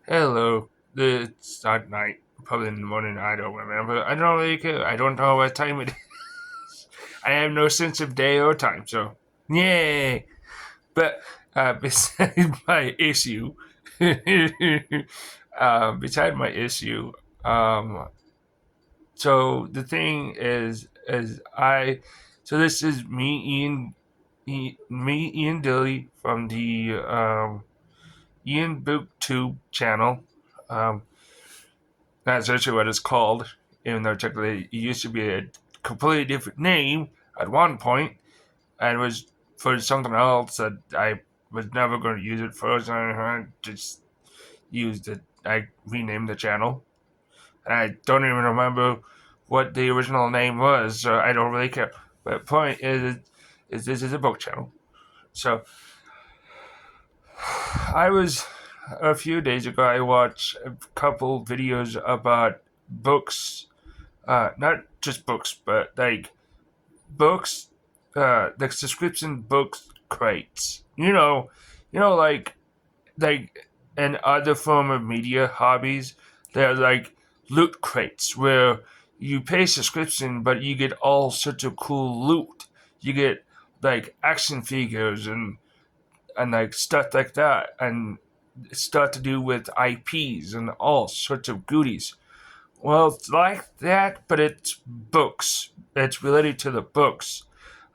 Hello. It's not night. Probably in the morning. I don't remember. I don't really care. I don't know what time it is. I have no sense of day or time. So, yay. But beside my issue, beside my issue, um, so the thing is so this is me, Ian Dilly from the Ian BookTube channel. Um, That's actually what it's called, even though technically it used to be a completely different name at one point, and it was for something else that I was never going to use it for, so I just used it. I renamed the channel, and I don't even remember what the original name was, so I don't really care. But the point is this is a book channel. So I was a few days ago. I watched a couple videos about books, not just books, but like books, the subscription books crates. Like in other form of media hobbies, they're like loot crates where you pay subscription, but you get all sorts of cool loot. You get like action figures and like stuff like that, and stuff to do with IPs and all sorts of goodies. Well, it's like that, but it's books. It's related to the books.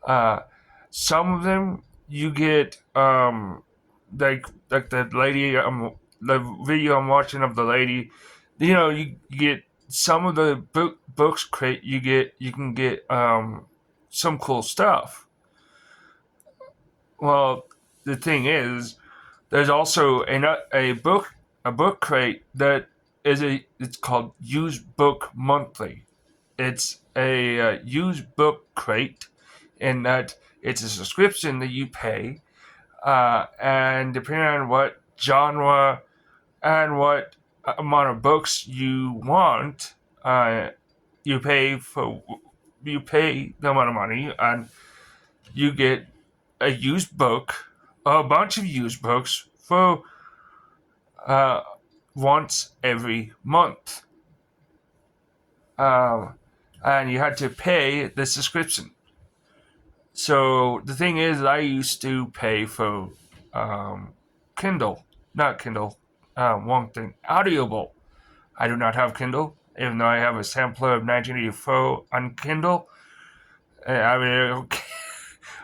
Uh, some of them you get like the lady the video I'm watching of the lady. You get some of the books crate. You can get some cool stuff. Well, the thing is, there's also a book crate that it's called Used Book Monthly. It's a used book crate in that it's a subscription that you pay, and depending on what genre and what amount of books you want, uh, you pay for you pay the amount of money, and you get a used book, a bunch of used books for uh, once every month, um, and you had to pay the subscription. So the thing is, I used to pay for Kindle, not Kindle. One thing, Audible. I do not have Kindle, even though I have a sampler of 1984 on Kindle. I mean, okay,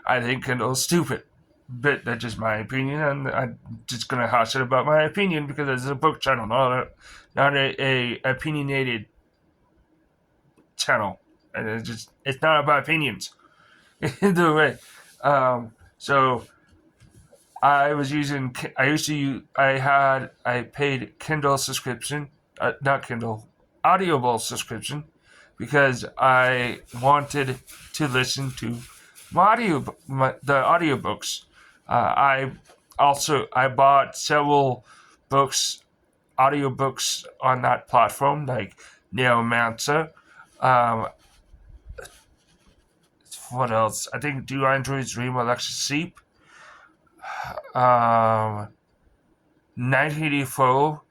I think Kindle's stupid. But that's just my opinion, and I'm just gonna hush it about my opinion because it's a book channel, not a opinionated channel, and it's not about opinions. Either way, so I paid Kindle subscription, not Kindle, Audible subscription, because I wanted to listen to the audiobooks. I bought several books, audiobooks on that platform, like Neomancer. Um, what else? I think Do Androids Dream Alexa Sleep? 1984,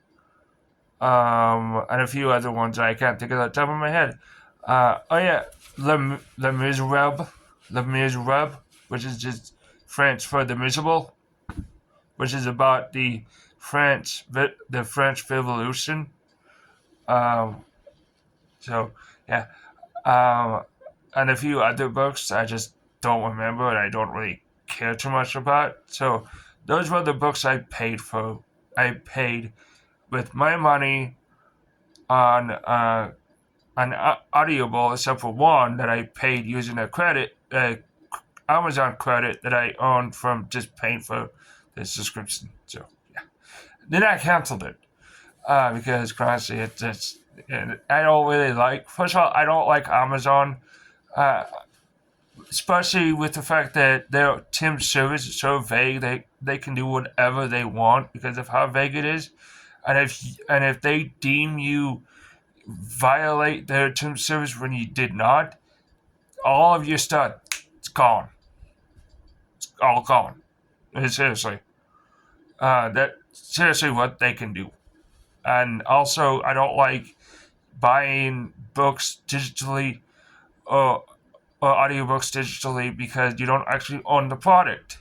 and a few other ones I can't think of the top of my head. Oh yeah, Le Miserable, Le Miserable, which is just French for the miserable, which is about the French Revolution. Um, so yeah, um, and a few other books I just don't remember and I don't really care too much about. So those were the books I paid for. I paid with my money on Audible, except for one that I paid using a Amazon credit that I owned from just paying for the subscription. So yeah, then I canceled it because honestly, I don't really like. First of all, I don't like Amazon, uh, especially with the fact that their term service is so vague. They can do whatever they want because of how vague it is, and if they deem you violate their terms of service when you did not, all of your stuff it's gone. It's all gone. Seriously, that's seriously what they can do. And also, I don't like buying books digitally or audiobooks digitally because you don't actually own the product.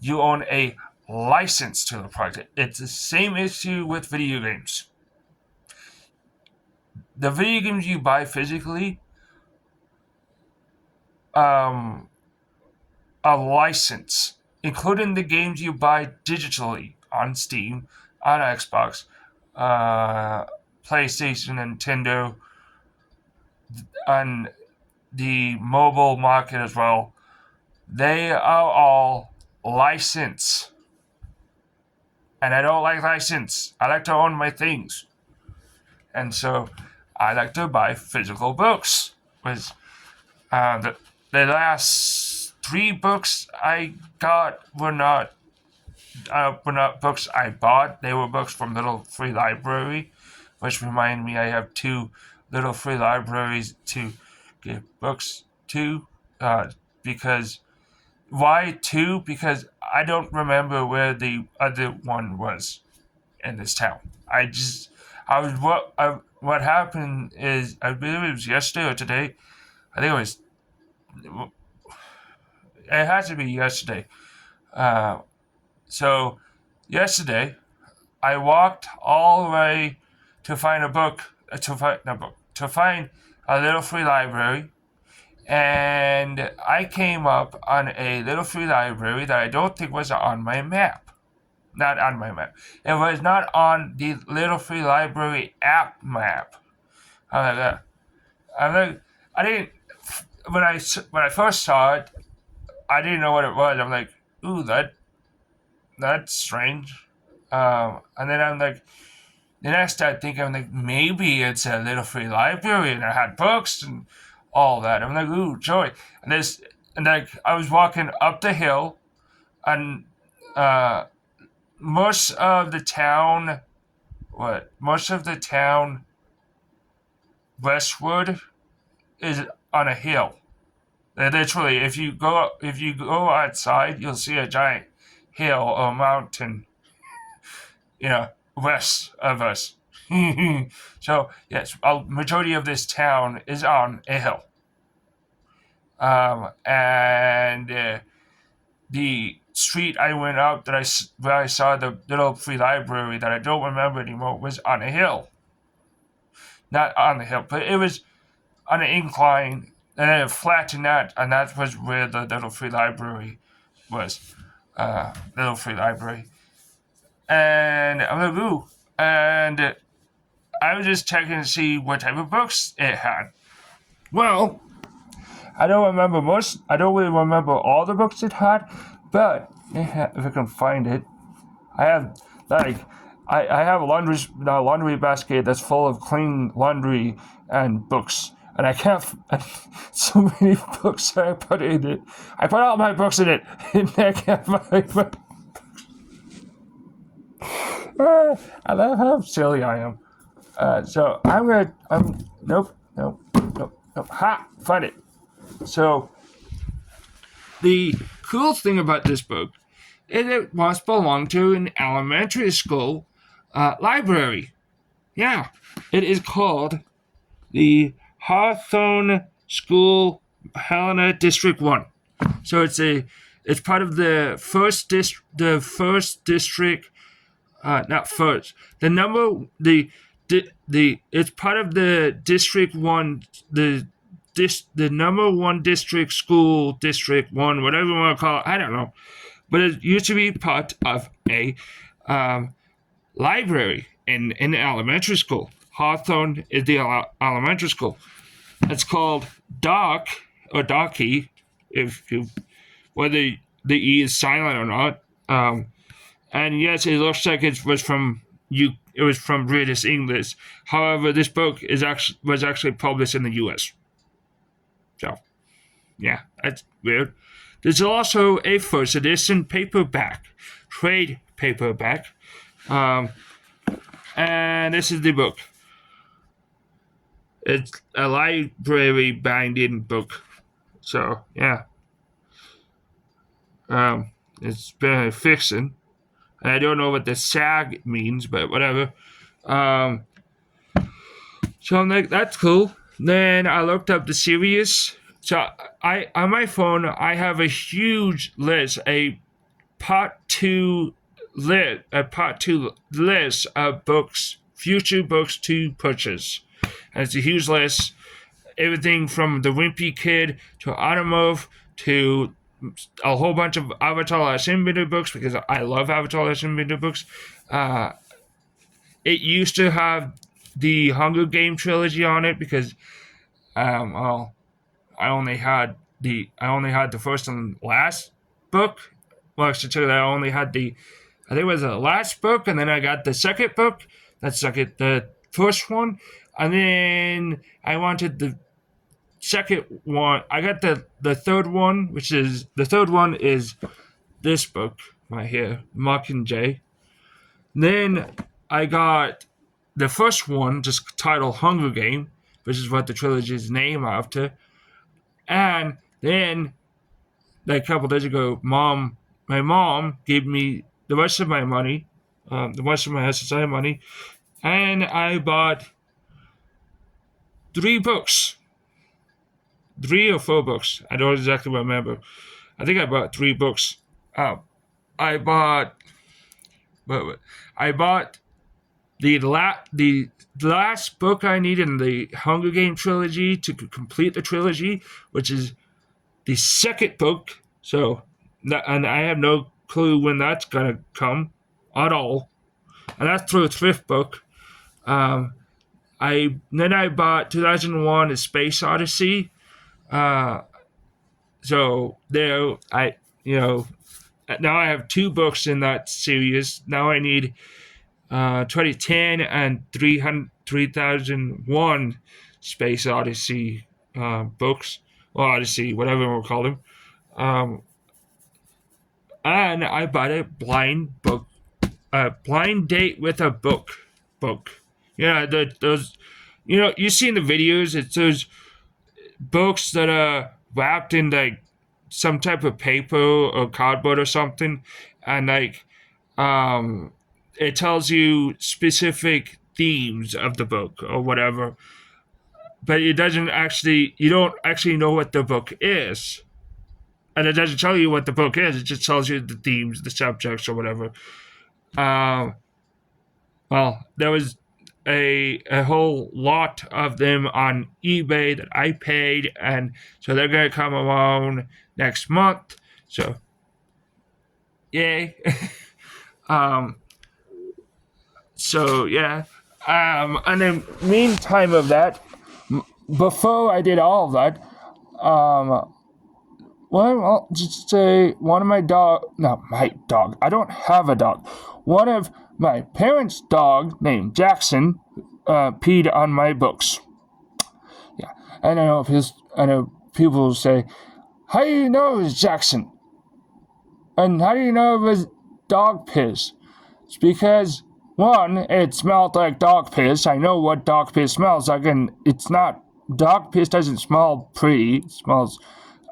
You own a license to the product. It's the same issue with video games. The video games you buy physically um, a license, including the games you buy digitally on Steam, on Xbox, uh, PlayStation, Nintendo, and the mobile market as well. They are all license. And I don't like license. I like to own my things. And so I like to buy physical books. With the last three books I got were not books I bought. They were books from Little Free Library, which remind me I have two Little Free Libraries to give books to. Because why two? Because I don't remember where the other one was in this town. What happened is I believe it was yesterday or today. I think it had to be yesterday. Uh, so yesterday I walked all the way to find a book to find a little free library, and I came up on a little free library that I don't think was on my map. Not on my map. It was not on the Little Free Library app map. I'm like, I didn't when I first saw it, I didn't know what it was. I'm like, ooh, that's strange. And then I'm like, then I start thinking, I'm like, maybe it's a Little Free Library and I had books and all that. I'm like, ooh, joy. And like I was walking up the hill, and uh, most of the town westward is on a hill. Literally, if you go outside, you'll see a giant hill or mountain, west of us. So yes, a majority of this town is on a hill. And the street I went up where I saw the little free library that I don't remember anymore was on a hill. Not on the hill, but it was on an incline, and then it flattened out, and that was where the little free library was. Little free library. And I'm like, ooh. And I was just checking to see what type of books it had. Well, I don't really remember all the books it had, but if I can find it, I have I have a laundry basket that's full of clean laundry and books, and I can't. So many books I put in it. I put all my books in it, and I can't find my. I love how silly I am. So nope. Ha! Find it. So the cool thing about this book is it once belonged to an elementary school library. Yeah, it is called the Hawthorne School, Helena District 1. So it's part of the first district, not first. It's part of the District 1, the number one district school, District 1, whatever you want to call it, I don't know. But it used to be part of a library in elementary school. Hawthorne is the elementary school. It's called Dock, or Docky, whether the E is silent or not. And yes, it looks like it was from British English. However, this book was actually published in the U.S. So, yeah, that's weird. There's also a first edition trade paperback, and this is the book. It's a library binding book, so yeah. It's been fiction, and I don't know what the SAG means, but whatever. Um, so I'm like, that's cool. Then I looked up the series. So I on my phone I have a huge list, a part two list of books, future books to purchase. And it's a huge list. Everything from the Wimpy Kid to Automotive to a whole bunch of Avatar Last Airbender books because I love Avatar Last Airbender books. Uh, it used to have the Hunger Game trilogy on it because, well, I only had the first and last book. Well, actually, I only had I think it was the last book, and then I got the second book. The first one, and then I wanted the second one. I got the third one, the third one is this book right here, Mockingjay. Then I got the first one, just titled Hunger Game, which is what the trilogy is named after. And then, like a couple days ago, my mom gave me the rest of my money, the rest of my SSI money, and I bought 3 books, 3 or 4 books. I don't exactly remember. I think I bought 3 books. Um, I bought, I bought the last book I need in the Hunger Game trilogy to complete the trilogy, which is the second book. So, and I have no clue when that's gonna come at all. And that's through a thrift book. Um, I bought 2001: A Space Odyssey. Uh, so there, now I have 2 books in that series. Now I need 2010 and 3001 Space Odyssey books. Well, Odyssey, whatever we'll call them. Um, and I bought a blind date with a book. Yeah, those, you've seen the videos. It's those books that are wrapped in like some type of paper or cardboard or something, and it tells you specific themes of the book or whatever, but you don't actually know what the book is. And it doesn't tell you what the book is, it just tells you the themes, the subjects, or whatever. Um, well, there was a whole lot of them on eBay that I paid, and so they're gonna come around next month. So, yay! um, so yeah. And then meantime of that, before I did all of that, well, I'll just say one of my dog, not my dog, I don't have a dog. One of my parents' dog named Jackson peed on my books. Yeah, and I know people will say, how do you know it was Jackson? And how do you know it was dog piss? It's because, one, it smelled like dog piss. I know what dog piss smells like, and dog piss doesn't smell pretty. It smells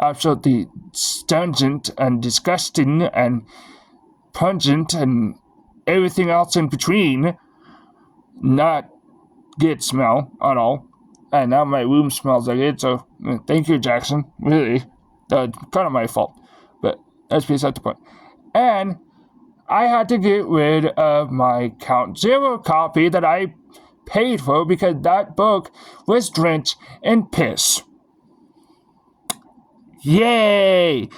absolutely stringent and disgusting and pungent and everything else in between. Not good smell at all. And now my room smells like it, so thank you, Jackson. Really. Kind of my fault. But that's beside the point. And I had to get rid of my Count Zero copy that I paid for because that book was drenched in piss. Yay!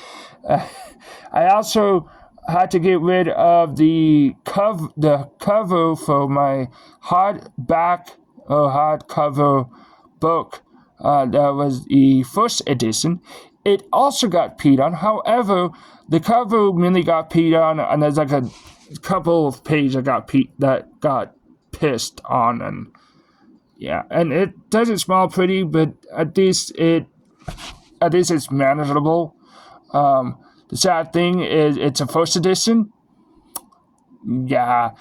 I also had to get rid of the cover for my hardcover book. That was the first edition. It also got peed on. However, the cover mainly got peed on, and there's like a couple of pages that got pissed on, and yeah, and it doesn't smell pretty, but at least it's manageable. The sad thing is it's a first edition. Yeah,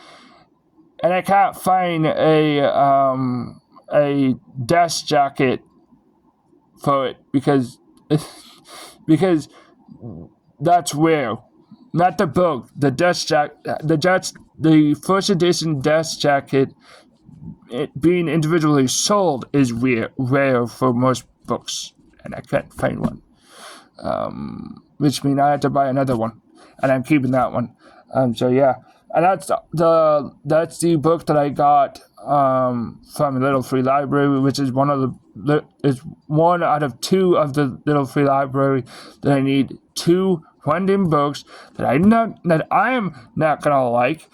and I can't find a desk jacket for it because that's rare. Not the book. The first edition desk jacket it being individually sold is rare for most books, and I can't find one. Which means I had to buy another one, and I'm keeping that one. So yeah, and that's the book that I got from Little Free Library, which is one out of two of the Little Free Library that I need two random books that I am not gonna like,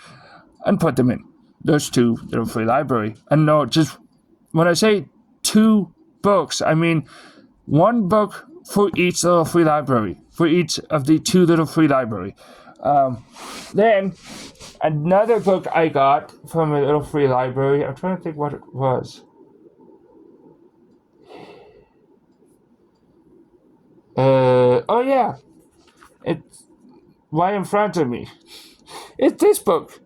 and put them in those two Little Free Library. And no, just when I say two books, I mean one book for each Little Free Library, for each of the two Little Free Library. Then another book I got from a Little Free Library, I'm trying to think what it was. Oh yeah, it's right in front of me. It's this book,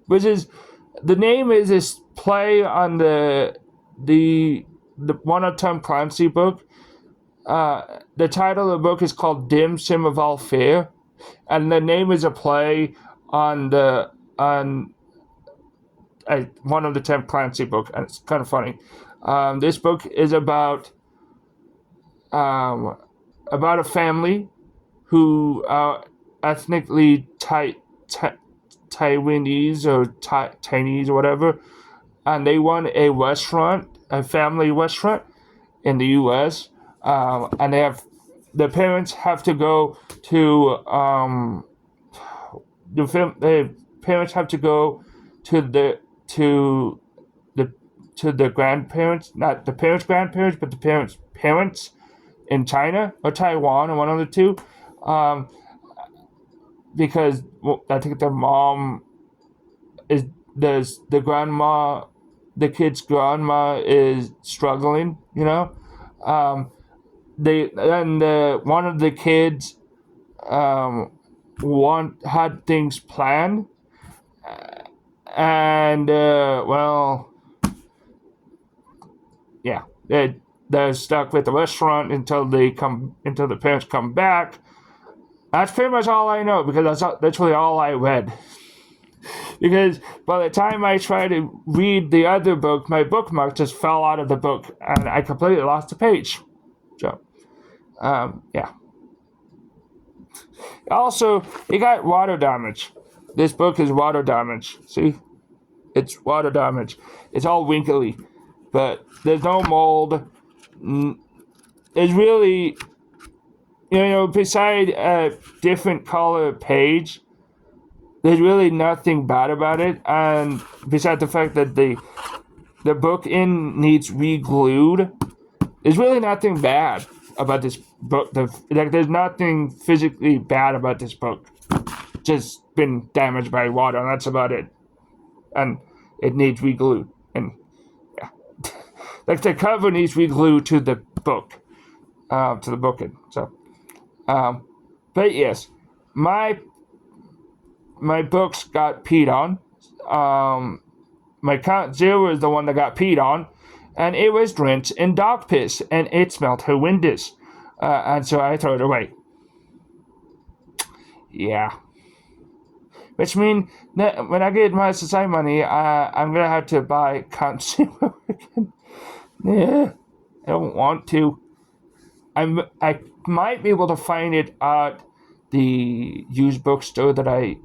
which is, the name is this play on the one of Tom Clancy book. The title of the book is called Dim Sim of All Fear, and the name is a play on one of the Tom Clancy book, and it's kind of funny. This book is about a family who are ethnically Taiwanese or Chinese or whatever, and they run a family restaurant in the U.S. And the parents have to go to the parents have to go to the grandparents, not the parents' grandparents, but the parents' parents in China or Taiwan, or one of the two, because I think the mom is the grandma, the kid's grandma is struggling, one of the kids had things planned, and they're stuck with the restaurant until the parents come back. That's pretty much all I know, because that's literally all I read. Because by the time I tried to read the other book, my bookmark just fell out of the book, and I completely lost the page. So, yeah. Also, it got water damage. This book is water damage. See? It's water damage. It's all wrinkly, but there's no mold. It's really, beside a different color page, there's really nothing bad about it. And besides the fact that the book needs re-glued, there's really nothing bad about this book. There's nothing physically bad about this book. Just been damaged by water, and that's about it. And it needs re-glued. And yeah, the cover needs re-glued to the book, to the bookend. So, but yes, my books got peed on. My Count Zero is the one that got peed on, and it was drenched in dog piss, and it smelled horrendous. And so I threw it away. Yeah. Which means that when I get my society money, I'm going to have to buy Count Zero again. Yeah, I don't want to. I might be able to find it at the used bookstore that I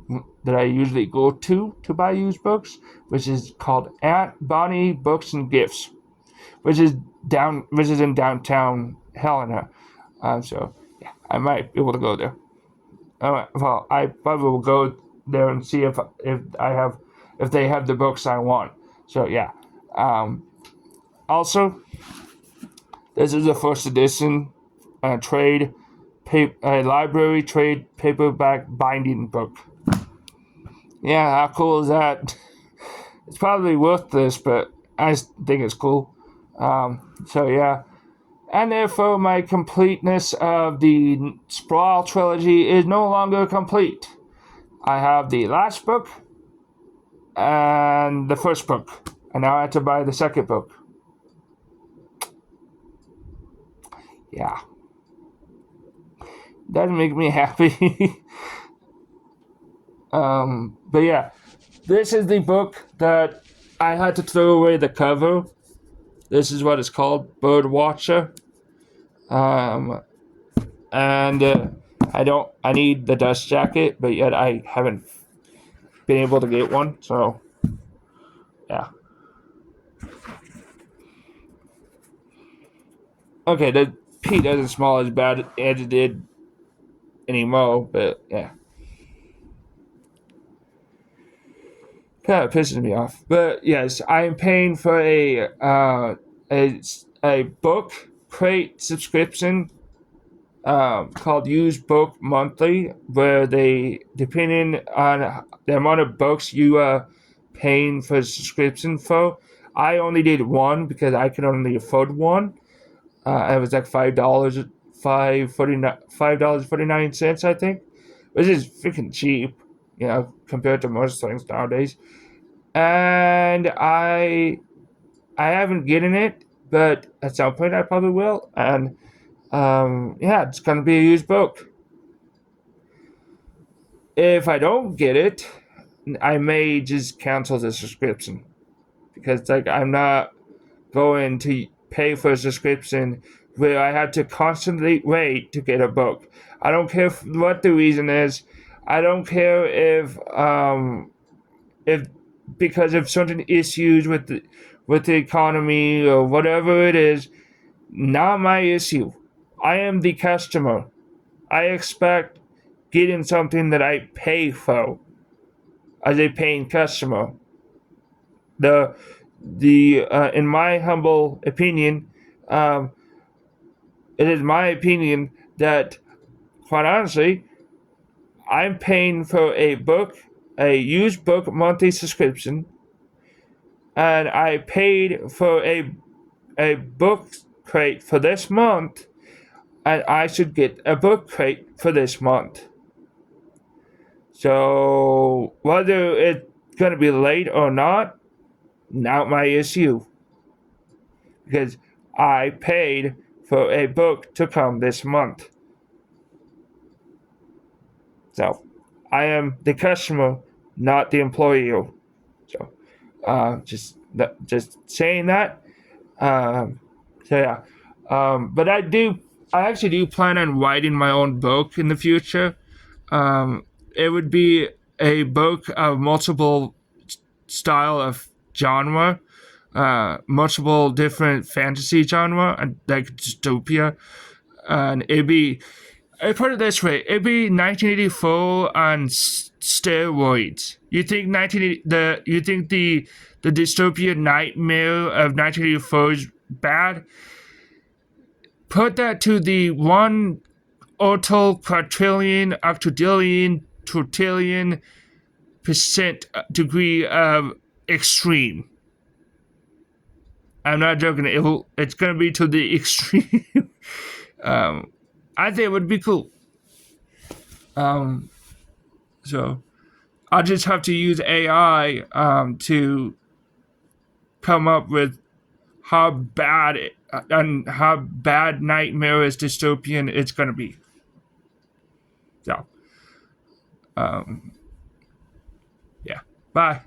usually go to buy used books, which is called Aunt Bonnie Books and Gifts, which is in downtown Helena. So yeah, I might be able to go there. Well, I probably will go there and see if they have the books I want. So yeah. Also, this is a first edition library trade paperback binding book. Yeah, how cool is that? It's probably worth this, but I think it's cool. So yeah. And therefore, my completeness of the Sprawl trilogy is no longer complete. I have the last book and the first book, and now I have to buy the second book. Yeah. Doesn't make me happy. But yeah, this is the book that I had to throw away the cover. This is what it's called, Bird Watcher. Um, and I need the dust jacket, but yet I haven't been able to get one. So yeah. Okay, the pee doesn't smell as bad as it did anymore, but yeah. Kind of pisses me off. But yes, I am paying for a book crate subscription called Use Book Monthly, where they, depending on the amount of books you are paying for a subscription for, I only did one because I could only afford one. It was like $5.49, I think, which is freaking cheap, compared to most things nowadays. And I haven't gotten it, but at some point I probably will. And yeah, it's gonna be a used book. If I don't get it, I may just cancel the subscription because like I'm not going to pay for a subscription where I have to constantly wait to get a book. I don't care what the reason is. I don't care if because of certain issues with the economy or whatever it is. Not my issue. I am the customer. I expect getting something that I pay for as a paying customer. The in my humble opinion, um, it is my opinion that, quite honestly, I'm paying for a used book monthly subscription, and I paid for a book crate for this month, and I should get a book crate for this month. So whether it's gonna be late or not my issue. Because I paid for a book to come this month. So I am the customer, not the employee. So just saying that. Um, so yeah. But I actually do plan on writing my own book in the future. It would be a book of multiple style of genre, multiple different fantasy genre, and like dystopia. And I put it this way, it'd be 1984 on steroids. You think the dystopia nightmare of 1984 is bad? Put that to the 1 octal quadrillion octodillion tortillion percent degree of extreme. I'm not joking. It's gonna be to the extreme. I think it would be cool. Um, so I'll just have to use AI to come up with how bad and how bad nightmare dystopian it's gonna be. So yeah. Bye.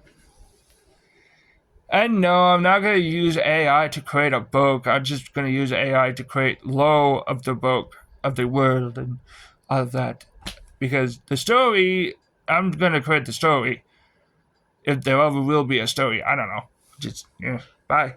And no, I'm not going to use AI to create a book. I'm just going to use AI to create lore of the book, of the world, and all of that. Because the story, I'm going to create the story. If there ever will be a story, I don't know. Just, yeah, bye.